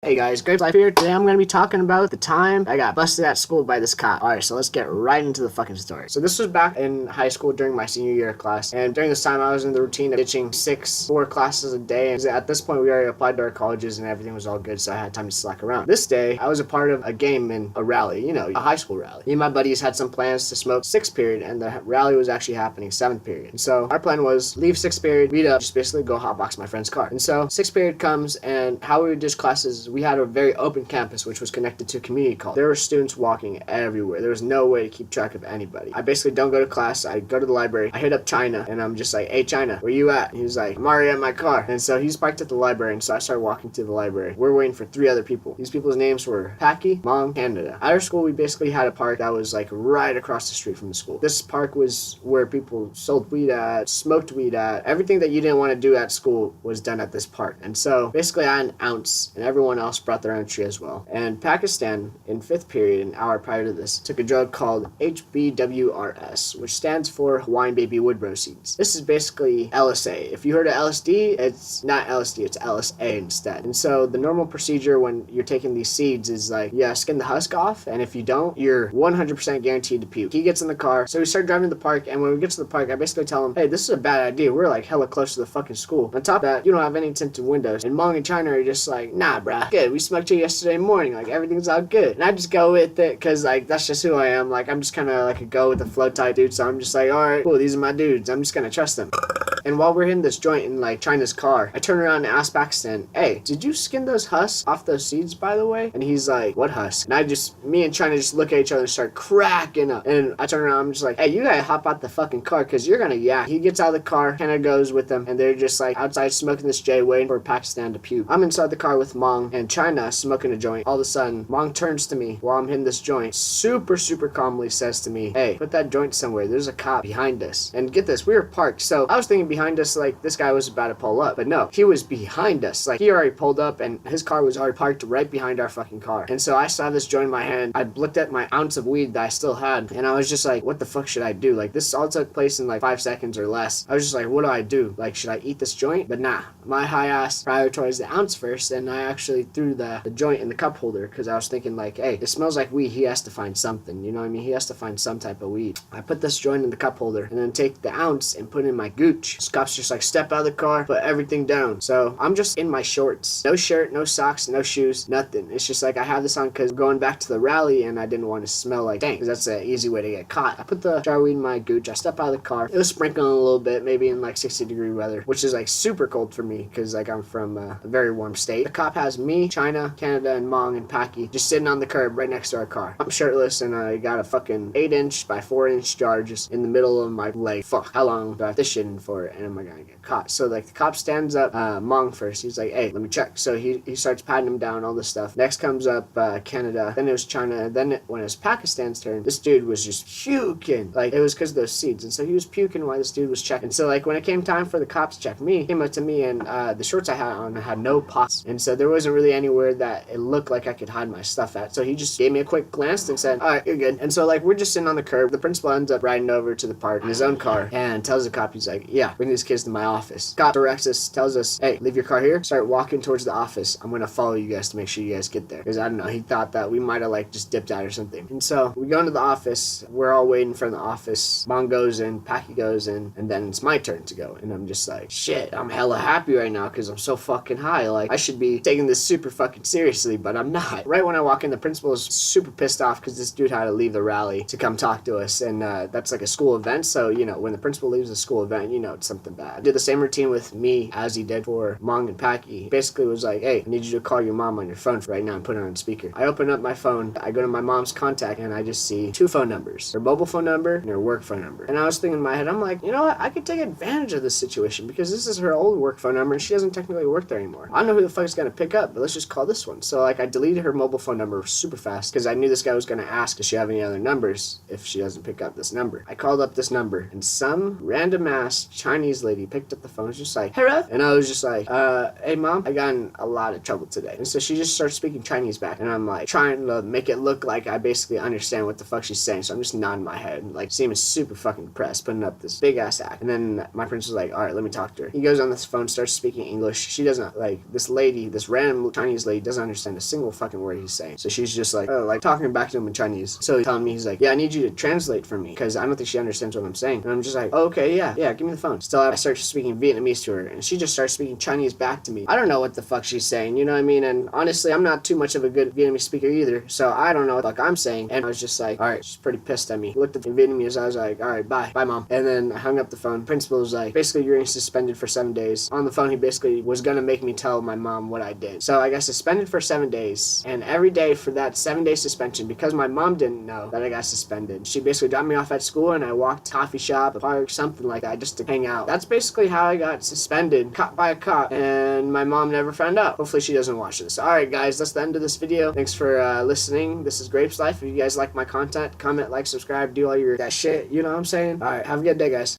Hey guys, Grape Life here. Today I'm going to be talking about the time I got busted at school by this cop. Alright, so let's get right into the fucking story. So this was back in high school during my senior year of class, and during this time I was in the routine of ditching 4 classes a day, and at this point we already applied to our colleges and everything was all good, so I had time to slack around. This day, I was a part of a game in a rally, a high school rally. Me and my buddies had some plans to smoke 6th period, and the rally was actually happening 7th period. And so our plan was leave 6th period, meet up, just basically go hotbox my friend's car. And so 6th period comes, and how we would ditch classes, we had a very open campus which was connected to a community college. There were students walking everywhere. There was no way to keep track of anybody. I basically don't go to class. I go to the library. I hit up China and I'm just like, hey China, where you at? And he's like, I'm already at my car. And so he's parked at the library, and so I started walking to the library. We're waiting for 3 other people. These people's names were Packy, Mom, Canada. At our school we basically had a park that was like right across the street from the school. This park was where people sold weed at, smoked weed at. Everything that you didn't want to do at school was done at this park. And so basically I had an ounce and everyone else brought their own tree as well. And Pakistan, in 5th period, an hour prior to this, took a drug called HBWRS, which stands for Hawaiian Baby Woodrow Seeds. This is basically LSA. If you heard of LSD, it's not LSD, it's LSA instead. And so the normal procedure when you're taking these seeds is like, yeah, skin the husk off, and if you don't, you're 100% guaranteed to puke. He gets in the car, so we start driving to the park, and when we get to the park, I basically tell him, hey, this is a bad idea. We're like hella close to the fucking school. On top of that, you don't have any tinted windows. And Mong and China are just like, nah, bruh, good. We smoked you yesterday morning. Like, everything's all good. And I just go with it because, like, that's just who I am. Like, I'm just kind of like a go with the flow type dude. So I'm just like, all right, cool. These are my dudes. I'm just going to trust them. And while we're in this joint in, like, China's car, I turn around and ask Pakistan, hey, did you skin those husks off those seeds, by the way? And he's like, what husk? And me and China just look at each other and start cracking up. And I turn around, I'm just like, hey, you gotta hop out the fucking car because you're gonna yak. He gets out of the car, kind of goes with them, and they're just, like, outside smoking this J, waiting for Pakistan to puke. I'm inside the car with Mong and China smoking a joint. All of a sudden, Mong turns to me while I'm hitting this joint, super calmly says to me, hey, put that joint somewhere. There's a cop behind us. And get this, we were parked, so I was thinking behind us, like, this guy was about to pull up. But no, he was behind us. Like, he already pulled up, and his car was already parked right behind our fucking car. And so I saw this joint in my hand. I looked at my ounce of weed that I still had, and I was just like, what the fuck should I do? Like, this all took place in, like, 5 seconds or less. I was just like, what do I do? Like, should I eat this joint? But nah, my high ass prioritized the ounce first, and I actually threw the joint in the cup holder because I was thinking, like, hey, it smells like weed. He has to find something, you know what I mean? He has to find some type of weed. I put this joint in the cup holder and then take the ounce and put it in my gooch. This cop's just like, step out of the car, put everything down. So I'm just in my shorts. No shirt, no socks, no shoes, nothing. It's just like I have this on because going back to the rally and I didn't want to smell like dank because that's an easy way to get caught. I put the jar weed in my gooch. I step out of the car. It was sprinkling a little bit, maybe in like 60-degree weather, which is like super cold for me because like I'm from a very warm state. The cop has me, China, Canada, and Mong and Packy just sitting on the curb right next to our car. I'm shirtless and I got a fucking 8-inch by 4-inch jar just in the middle of my leg. Fuck, how long do I have this shit in for and am I gonna get caught? So like the cop stands up Mong first. He's like, hey, let me check. So he starts patting him down, all this stuff. Next comes up Canada, then it was China, and then when it was Pakistan's turn, this dude was just puking. Like, it was because of those seeds, and so he was puking while this dude was checking. And so like when it came time for the cops to check me, he came up to me and the shorts I had on had no pockets, and so there wasn't really anywhere that it looked like I could hide my stuff at. So he just gave me a quick glance and said, all right, you're good. And so like we're just sitting on the curb. The principal ends up riding over to the park in his own car and tells the cop, he's like, yeah, bring these kids to my office. Cop directs us, tells us, hey, leave your car here, start walking towards the office. I'm gonna follow you guys to make sure you guys get there. Because I don't know, he thought that we might have like just dipped out or something. And so we go into the office, we're all waiting for the office. Mom goes in, Packy goes in, and then it's my turn to go. And I'm just like, shit, I'm hella happy right now because I'm so fucking high. Like, I should be taking this super fucking seriously, but I'm not. Right when I walk in, the principal is super pissed off because this dude had to leave the rally to come talk to us. And that's like a school event, so you know, when the principal leaves a school event, you know it's something bad. I did the same routine with me as he did for Mong and Packy. He basically was like, hey, I need you to call your mom on your phone right now and put it on speaker. I open up my phone, I go to my mom's contact, and I just see 2 phone numbers. Her mobile phone number and her work phone number. And I was thinking in my head, I'm like, you know what, I could take advantage of this situation because this is her old work phone number and she doesn't technically work there anymore. I don't know who the fuck is gonna pick up, but let's just call this one. So like I deleted her mobile phone number super fast because I knew this guy was gonna ask, does she have any other numbers if she doesn't pick up this number. I called up this number and some random ass Chinese Chinese lady picked up the phone, was just like, "Hera," and I was just like, "Hey mom, I got in a lot of trouble today." And so she just starts speaking Chinese back, and I'm like trying to make it look like I basically understand what the fuck she's saying. So I'm just nodding my head, like seeming super fucking depressed, putting up this big ass act. And then my prince was like, "All right, let me talk to her." He goes on this phone, starts speaking English. She doesn't like this lady, this random Chinese lady doesn't understand a single fucking word he's saying. So she's just like, like talking back to him in Chinese. So he's telling me, he's like, "Yeah, I need you to translate for me because I don't think she understands what I'm saying." And I'm just like, "Okay, yeah, give me the phone." Still, I start speaking Vietnamese to her, and she just starts speaking Chinese back to me. I don't know what the fuck she's saying, you know what I mean? And honestly, I'm not too much of a good Vietnamese speaker either, so I don't know what the fuck I'm saying. And I was just like, all right, she's pretty pissed at me. Looked at the Vietnamese, I was like, all right, bye, mom. And then I hung up the phone. Principal was like, basically, you're getting suspended for 7 days. On the phone, he basically was gonna make me tell my mom what I did. So I got suspended for 7 days, and every day for that 7-day suspension, because my mom didn't know that I got suspended, she basically dropped me off at school, and I walked to a coffee shop, a park, something like that, just to hang out. That's basically how I got suspended, caught by a cop, and my mom never found out. Hopefully she doesn't watch this. Alright guys, that's the end of this video. Thanks for listening. This is Grapes Life. If you guys like my content, comment, like, subscribe, do all your that shit, you know what I'm saying? Alright, have a good day guys.